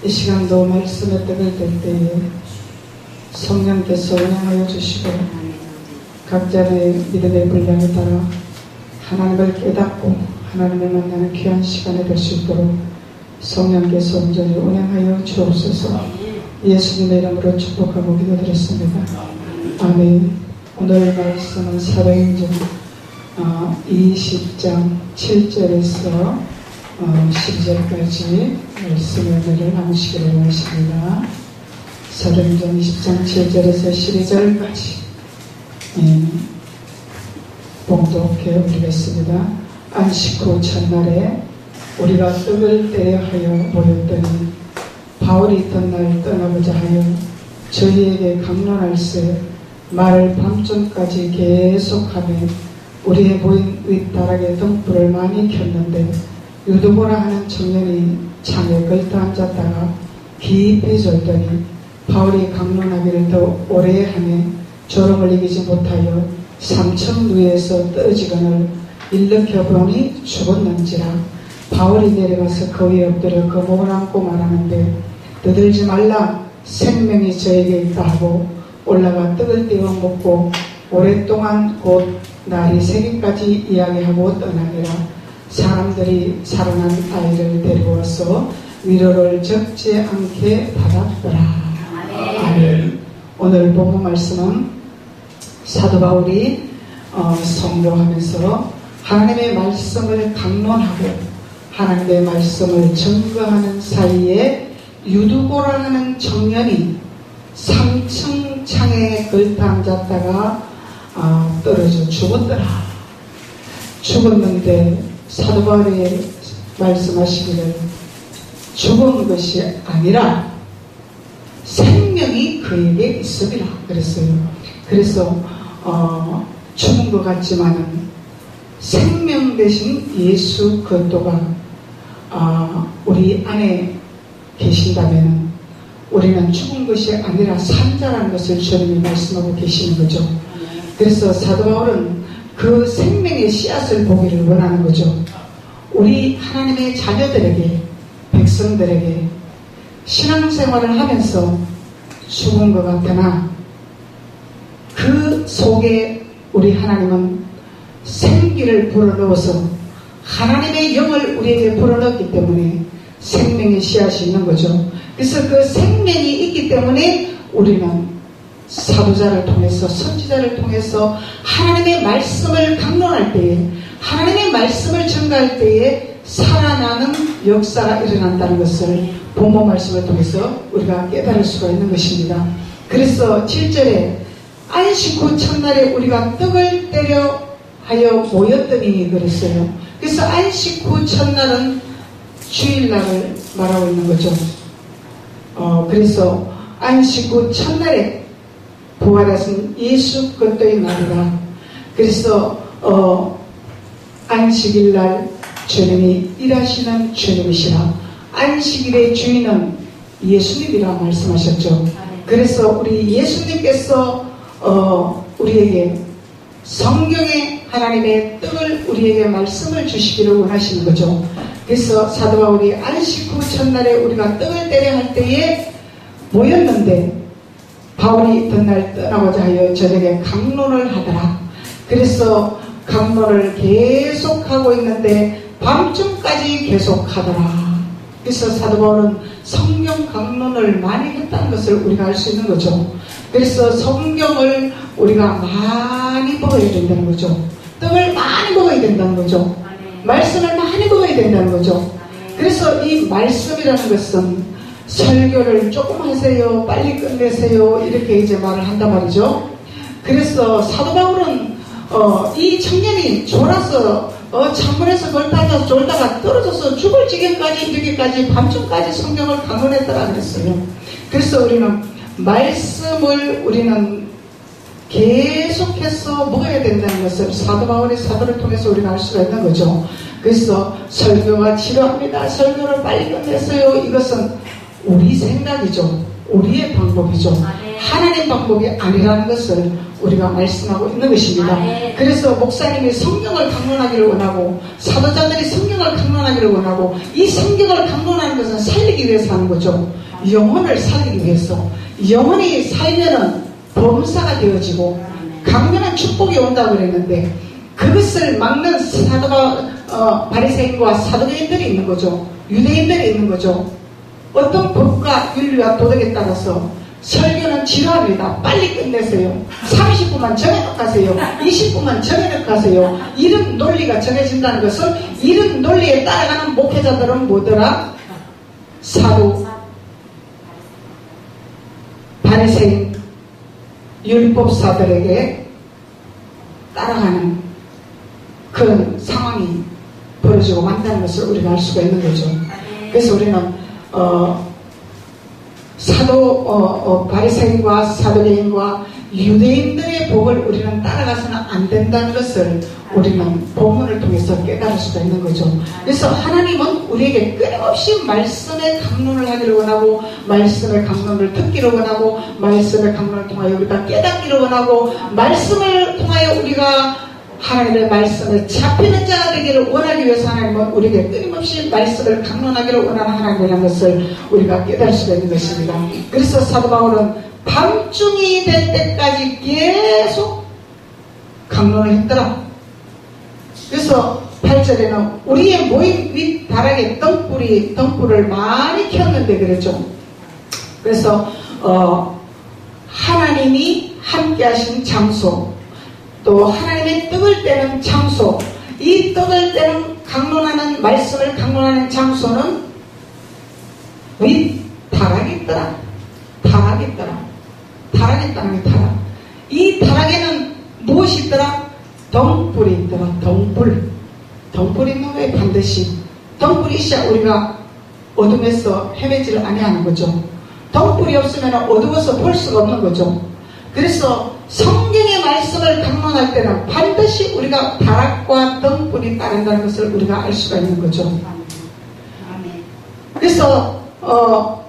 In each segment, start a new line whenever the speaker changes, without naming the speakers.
시간도 말씀에 떡을 뗄 때에 성령께서 운행하여 주시고 각자의 믿음의 분량에 따라 하나님을 깨닫고 하나님을 만나는 귀한 시간이 될 수 있도록 성령께서 온전히 운행하여 주옵소서. 예수님의 이름으로 축복하고 기도드렸습니다. 아멘. 오늘 말씀은 사도행전 20장 7절에서 12절까지 말씀의 은혜를 나누시기를 원하십니다. 사도행전 20장 7절에서 12절까지 봉독해 드리겠습니다. 안식 후 첫날에 우리가 떡을 떼려 하여 모였더니 바울이 있던 날 떠나보자 하여 저희에게 강론할세 말을 밤중까지 계속하며 우리의 모인 윗다락에 등불을 많이 켰는데 유두보라 하는 청년이 창에 걸터 앉았다가 깊이 졸더니 바울이 강론하기를 더 오래 하며 졸음을 이기지 못하여 3층 위에서 떨어지거늘 일으켜 보니 죽었는지라. 바울이 내려가서 그 위에 엎드려 그 목을 안고 말하는데 떠들지 말라 생명이 저에게 있다 하고 올라가 떡을 떼어 먹고 오랫동안 곧 날이 새기까지 이야기하고 떠나니라. 사람들이 살아난 아이를 데리고 와서 위로를 적지 않게 받았더라. 아멘. 오늘 본문 말씀은 사도 바울이 선교하면서 하나님의 말씀을 강론하고 하나님의 말씀을 증거하는 사이에 유두보라 하는 청년이 3층 창에 걸터 앉았다가 떨어져 죽었더라. 죽었는데 사도 바울이 말씀하시기를 죽은 것이 아니라 생명이 그에게 있으리라 그랬어요. 그래서 죽은 것 같지만은 생명 대신 예수 그리스도가 우리 안에 계신다면 우리는 죽은 것이 아니라 산자라는 것을 주님이 말씀하고 계시는 거죠. 그래서 사도 바울은 그 생명의 씨앗을 보기를 원하는 거죠. 우리 하나님의 자녀들에게 백성들에게 신앙생활을 하면서 죽은 것 같으나 그 속에 우리 하나님은 생기를 불어넣어서 하나님의 영을 우리에게 불어넣었기 때문에 생명의 씨앗이 있는 거죠. 그래서 그 생명이 있기 때문에 우리는 사도자를 통해서 선지자를 통해서 하나님의 말씀을 강론할 때에 하나님의 말씀을 전가할 때에 살아나는 역사가 일어난다는 것을 본문 말씀을 통해서 우리가 깨달을 수가 있는 것입니다. 그래서 7절에 안식 후 첫날에 우리가 떡을 떼려 하여 모였더니 그랬어요. 그래서 안식 후 첫날은 주일날을 말하고 있는 거죠. 그래서 안식 후 첫날에 부활하신 예수 그리스도의 날이라. 그래서 안식일날 주님이 일하시는 주님이시라. 안식일의 주인은 예수님이라 말씀하셨죠. 그래서 우리 예수님께서 우리에게 성경의 하나님의 떡을 우리에게 말씀을 주시기를 원하시는 거죠. 그래서 사도 바울이 안식 후 첫날에 우리가 떡을 떼려 할 때에 모였는데 바울이 있던 날 떠나고자 하여 저녁에 강론을 하더라. 그래서 강론을 계속하고 있는데 밤중까지 계속하더라. 그래서 사도 바울은 성경 강론을 많이 했다는 것을 우리가 알 수 있는 거죠. 그래서 성경을 우리가 많이 먹어야 된다는 거죠. 떡을 많이 먹어야 된다는 거죠. 말씀을 많이 먹어야 된다는 거죠. 그래서 이 말씀이라는 것은 설교를 조금 하세요, 빨리 끝내세요, 이렇게 이제 말을 한단 말이죠. 그래서 사도 바울은 이 청년이 졸아서 창문에서 걸다가 졸다가 떨어져서 죽을 지경까지 이렇게까지 밤중까지 성경을 강론했더라 그랬어요. 그래서 우리는 말씀을 우리는 계속해서 먹어야 된다는 것을 사도 바울의 사도를 통해서 우리가 알 수가 있는 거죠. 그래서 설교가 지루합니다, 설교를 빨리 끝내세요, 이것은 우리 생각이죠. 우리의 방법이죠. 하나님 방법이 아니라는 것을 우리가 말씀하고 있는 것입니다. 그래서 목사님이 성경을 강론하기를 원하고 사도자들이 성경을 강론하기를 원하고 이 성경을 강론하는 것은 살리기 위해서 하는 거죠. 영혼을 살리기 위해서. 영혼이 살면은 범사가 되어지고 강렬한 축복이 온다고 그랬는데 그것을 막는 바리새인과 사두개인들이 있는 거죠. 유대인들이 있는 거죠. 어떤 법과 윤리와 도덕에 따라서 설교는 지루합니다. 빨리 끝내세요. 30분만 정해놓고 가세요. 20분만 정해놓고 가세요. 이런 논리가 정해진다는 것은 이런 논리에 따라가는 목회자들은 뭐더라? 사도, 바리새인, 율법사들에게 따라가는 그런 상황이 벌어지고 만다는 것을 우리가 알 수가 있는 거죠. 그래서 우리는 바리새인과 사두개인과 유대인들의 법을 우리는 따라가서는 안 된다는 것을 우리는 본문을 통해서 깨달을 수가 있는 거죠. 그래서 하나님은 우리에게 끊임없이 말씀의 강론을 하기를 원하고 말씀의 강론을 듣기를 원하고 말씀의 강론을 통하여 우리가 깨닫기를 원하고 말씀을 통하여 우리가 하나님의 말씀에 잡히는 자가 되기를 원하기 위해서 하나님은 우리에게 끊임없이 말씀을 강론하기를 원하는 하나님이라는 것을 우리가 깨달을 수가 있는 것입니다. 그래서 사도 바울은 밤중이 될 때까지 계속 강론을 했더라. 그래서 8절에는 우리의 모임 윗 다락에 등불을 많이 켰는데 그랬죠. 그래서 하나님이 함께 하신 장소, 또 하나님의 떡을 떼는 장소, 이 떡을 떼는 강론하는 말씀을 강론하는 장소는 윗 다락이 있더라. 다락이 있더라. 다락이 있다는 게 다락. 이 다락에는 무엇이 있더라? 등불이 있더라. 등불이 있는 거에 반드시 등불이 있어야 우리가 어둠에서 헤매지를 아니하는 거죠. 등불이 없으면 어두워서 볼 수가 없는 거죠. 그래서 성경의 말씀을 강론할 때는 반드시 우리가 다락과 등불이 따른다는 것을 우리가 알 수가 있는 거죠. 그래서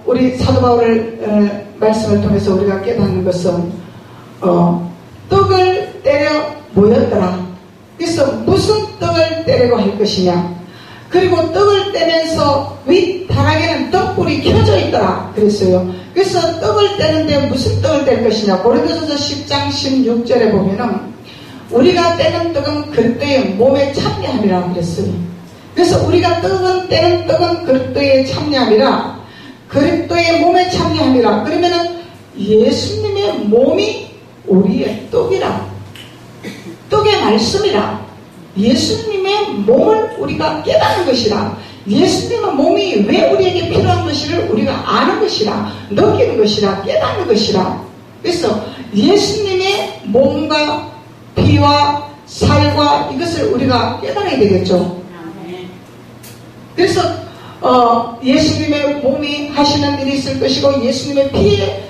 우리 사도 바울의 말씀을 통해서 우리가 깨닫는 것은 떡을 때려 모였더라. 그래서 무슨 떡을 때리고 할 것이냐, 그리고 떡을 떼면서 윗 다락에는 등불이 켜져 있더라 그랬어요. 그래서 떡을 떼는데 무슨 떡을 뗄 것이냐, 고린도전서 10장 16절에 보면은 우리가 떼는 떡은 그리스도의 몸에 참여함이라 그랬어요. 그래서 우리가 떼는 떡은 그리스도의 참여함이라, 그리스도의 몸에 참여함이라. 그러면은 예수님의 몸이 우리의 떡이라, 떡의 말씀이라, 예수님의 몸을 우리가 깨닫는 것이라, 예수님의 몸이 왜 우리에게 필요한 것을 우리가 아는 것이라, 느끼는 것이라, 깨닫는 것이라. 그래서 예수님의 몸과 피와 살과 이것을 우리가 깨달아야 되겠죠. 그래서 예수님의 몸이 하시는 일이 있을 것이고, 예수님의 피에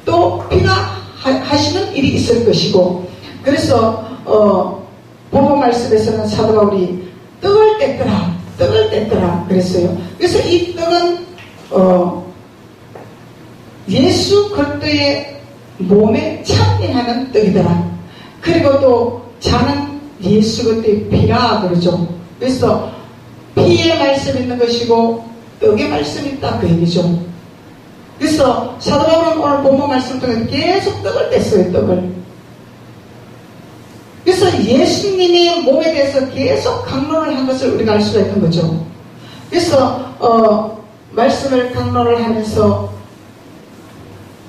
또 피가 하시는 일이 있을 것이고, 그래서 본문 말씀에서는 사도 바울이 떡을 뗐더라 그랬어요. 그래서 이 떡은 예수 그리스도의 몸에 참여하는 떡이더라. 그리고 또 잔은 예수 그리스도의 피라 그러죠. 그래서 피의 말씀이 있는 것이고 떡의 말씀이 있다 그 얘기죠. 그래서 사도 바울은 오늘 본문 말씀 통해서 계속 떡을 뗐어요. 떡을. 그래서 예수님의 몸에 대해서 계속 강론을 한 것을 우리가 알 수가 있는 거죠. 그래서 말씀을 강론을 하면서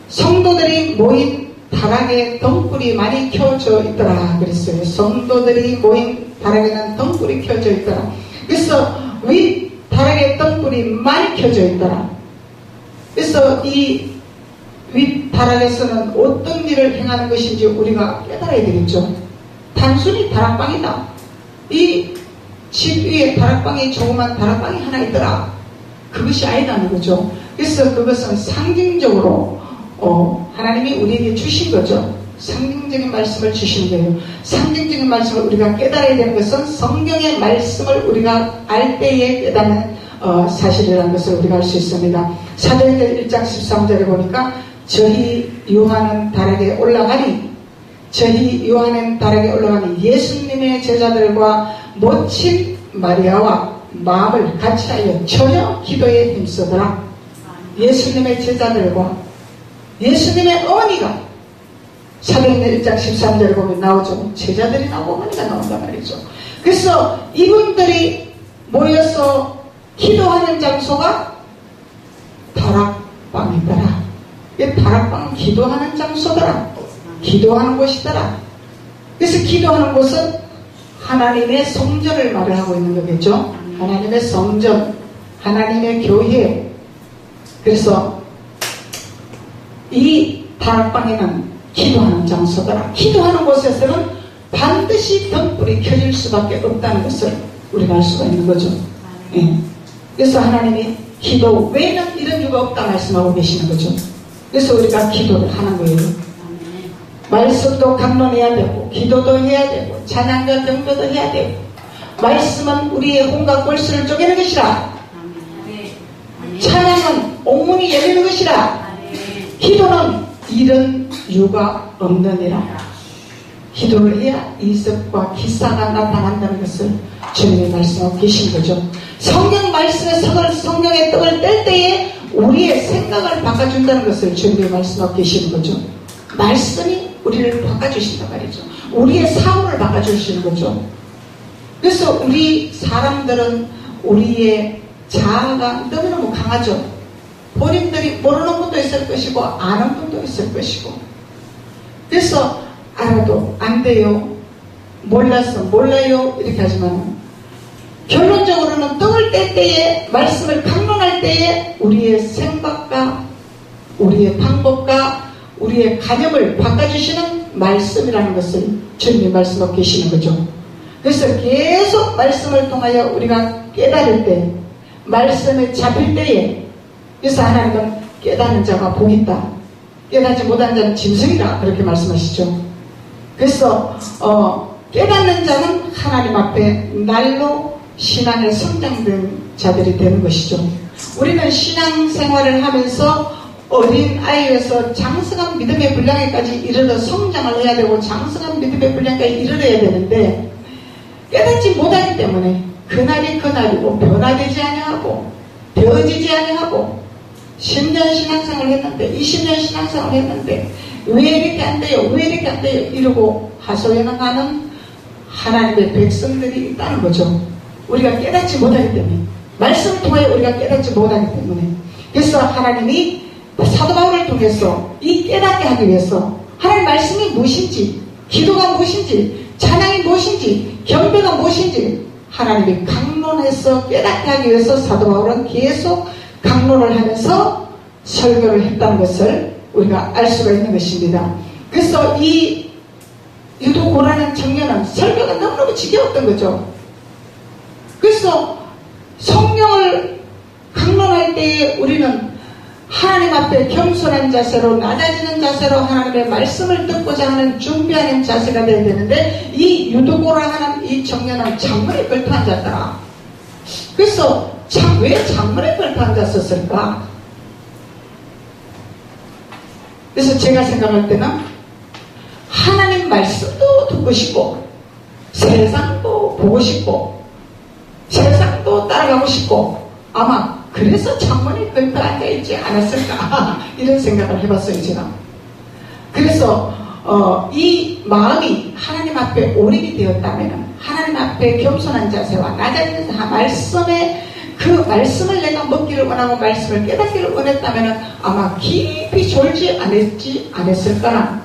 성도들이 모인 다락에 등불이 많이 켜져 있더라 그랬어요. 성도들이 모인 다락에는 등불이 켜져 있더라. 그래서 윗 다락에 등불이 많이 켜져 있더라. 그래서 이 윗 다락에서는 어떤 일을 행하는 것인지 우리가 깨달아야 되겠죠. 단순히 다락방이다. 이 집 위에 다락방이, 조그만 다락방이 하나 있더라. 그것이 아니라는 거죠. 그래서 그것은 상징적으로 하나님이 우리에게 주신 거죠. 상징적인 말씀을 주시는 거예요. 상징적인 말씀을 우리가 깨달아야 되는 것은 성경의 말씀을 우리가 알 때에 깨닫는 사실이라는 것을 우리가 알 수 있습니다. 사도행전 1장 13절에 보니까 저희 유하는 다락에 올라가니 저희 유하는 다락에 올라가니 예수님의 제자들과 모친 마리아와 마음을 같이하여 전혀 기도에 힘쓰더라. 예수님의 제자들과 예수님의 어머니가 사도행전 1장 13절에 보면 나오죠. 제자들이 나오고 어머니가 나온단 말이죠. 그래서 이분들이 모여서 기도하는 장소가 다락방이더라. 이 다락방은 기도하는 장소더라. 기도하는 곳이더라. 그래서 기도하는 곳은 하나님의 성전을 말을 하고 있는 거겠죠. 하나님의 성전, 하나님의 교회. 그래서 이 다락방에는 기도하는 장소더라. 기도하는 곳에서는 반드시 등불이 켜질 수밖에 없다는 것을 우리가 알 수가 있는 거죠. 예. 그래서 하나님이 기도 외에는 이런 이유가 없다 말씀하고 계시는 거죠. 그래서 우리가 기도를 하는 거예요. 말씀도 강론해야 되고 기도도 해야 되고 찬양과 경배도 해야 되고 말씀은 우리의 혼과 골수를 쪼개는 것이라. 찬양은 옥문이 열리는 것이라. 기도는 이런 이유가 없느니라. 기도를 해야 이석과 기사가 나타난다는 것을 주님이 말씀하고 계신 거죠. 성경 말씀의 성경의 떡을 뗄 때에 우리의 생각을 바꿔준다는 것을 주님이 말씀하고 계시는 거죠. 말씀이 우리를 바꿔주신단 말이죠. 우리의 사고를 바꿔주시는 거죠. 그래서 우리 사람들은 우리의 자아가 너무너무 강하죠. 본인들이 모르는 분도 있을 것이고 아는 분도 있을 것이고 그래서 알아도 안 돼요. 몰라서 몰라요. 이렇게 하지만 결론적으로는 떡을 뗄 때에 말씀을 강론할 때에 우리의 생각과 우리의 방법과 우리의 관념을 바꿔주시는 말씀이라는 것을 주님이 말씀하고 계시는 거죠. 그래서 계속 말씀을 통하여 우리가 깨달을 때 말씀에 잡힐 때에 그래서 하나님은 깨닫는 자가 복이 있다. 깨닫지 못한 자는 짐승이라 그렇게 말씀하시죠. 그래서 깨닫는 자는 하나님 앞에 날로 신앙에 성장된 자들이 되는 것이죠. 우리는 신앙생활을 하면서 어린 아이에서 장성한 믿음의 분량에까지 이르러 성장을 해야 되고 장성한 믿음의 분량까지 이르러야 되는데 깨닫지 못하기 때문에 그날이 그날이고 변화되지 아니하고 되어지지 아니하고 10년 신앙생활을 했는데 20년 신앙생활을 했는데 왜 이렇게 안 돼요? 왜 이렇게 안 돼요? 이러고 하소연하는 하나님의 백성들이 있다는 거죠. 우리가 깨닫지 못하기 때문에 말씀을 통하여 우리가 깨닫지 못하기 때문에 그래서 하나님이 사도 바울을 통해서 이 깨닫게 하기 위해서 하나님 말씀이 무엇인지 기도가 무엇인지 찬양이 무엇인지 경배가 무엇인지 하나님이 강론해서 깨닫게 하기 위해서 사도 바울은 계속 강론을 하면서 설교를 했다는 것을 우리가 알 수가 있는 것입니다. 그래서 이 유도고라는 청년은 설교가 너무너무 지겨웠던 거죠. 그래서 성령을 강론할 때에 우리는 하나님 앞에 겸손한 자세로 낮아지는 자세로 하나님의 말씀을 듣고자 하는 준비하는 자세가 되어야 되는데 이 유도고라 하는 이 청년은 창문에 걸터 앉았더라. 그래서 왜 창문에 걸터 앉았었을까? 그래서 제가 생각할 때는 하나님 말씀도 듣고 싶고 세상도 보고 싶고 세상도 따라가고 싶고 아마 그래서 창문에 걸터 앉아있지 않았을까 이런 생각을 해봤어요 제가. 그래서 이 마음이 하나님 앞에 올인이 되었다면 하나님 앞에 겸손한 자세와 낮아지는 말씀에 그 말씀을 내가 먹기를 원하고 말씀을 깨닫기를 원했다면 아마 깊이 졸지 않았을까.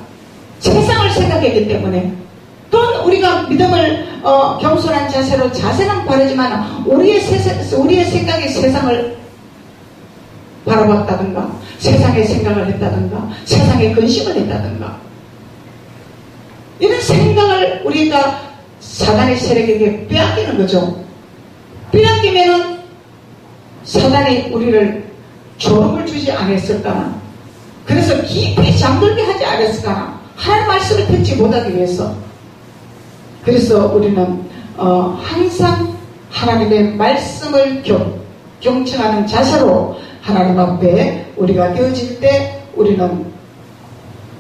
세상을 생각했기 때문에 또는 우리가 믿음을 겸손한 자세로 자세는 바르지만 우리의 생각이 세상을 바라봤다든가 세상의 생각을 했다든가 세상에 근심을 했다든가 이런 생각을 우리가 사단의 세력에게 빼앗기는 거죠. 빼앗기면은 사단이 우리를 졸음을 주지 않았을까나 그래서 깊이 잠들게 하지 않았을까나 하나님 말씀을 듣지 못하기 위해서 그래서 우리는 항상 하나님의 말씀을 경청하는 자세로 하나님 앞에 우리가 되어질 때 우리는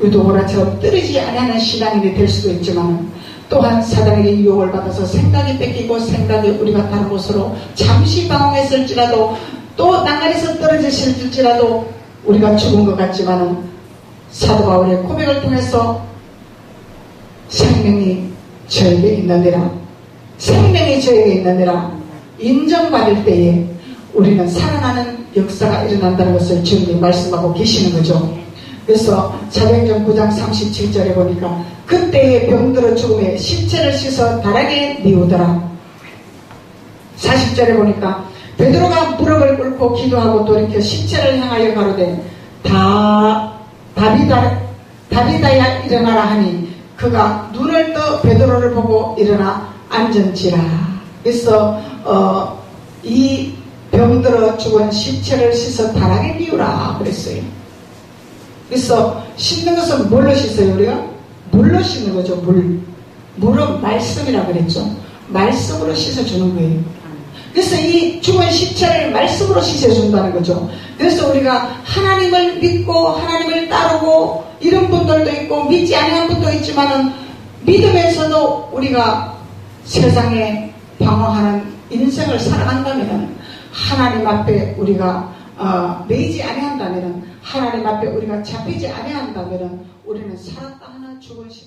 유도보라처럼 떨어지지 않는 신앙인이 될 수도 있지만 또한 사단에게 유혹을 받아서 생각이 뺏기고 생각이 우리가 다른 곳으로 잠시 방황했을지라도 또 난간에서 떨어지실지라도 우리가 죽은 것 같지만 사도 바울의 고백을 통해서 생명이 저에게 있느니라, 생명이 저에게 있느니라 인정받을 때에 우리는 살아나는 역사가 일어난다는 것을 주님이 말씀하고 계시는 거죠. 그래서 사도행전 9장 37절에 보니까 그때의 병들어 죽음에 시체를 씻어 다락에 뉘우더라. 40절에 보니까 베드로가 무릎을 꿇고 기도하고 돌이켜 시체를 향하여 가로되 다비다야 일어나라 하니 그가 눈을 떠 베드로를 보고 일어나 앉은지라. 그래서 이 병들어 죽은 시체를 씻어 다락에 뉘우라 그랬어요. 그래서 씻는 것은 뭘로 씻어요? 우리가? 물로 씻는 거죠. 물은 말씀이라 그랬죠. 말씀으로 씻어주는 거예요. 그래서 이 죽은 시체를 말씀으로 씻어준다는 거죠. 그래서 우리가 하나님을 믿고 하나님을 따르고 이런 분들도 있고 믿지 않는 분도 있지만은 믿으면서도 우리가 세상에 방황하는 인생을 살아간다면 하나님 앞에 우리가 매이지 아니한다면 하나님 앞에 우리가 잡히지 아니한다면 우리는 살았다 하나 죽은 시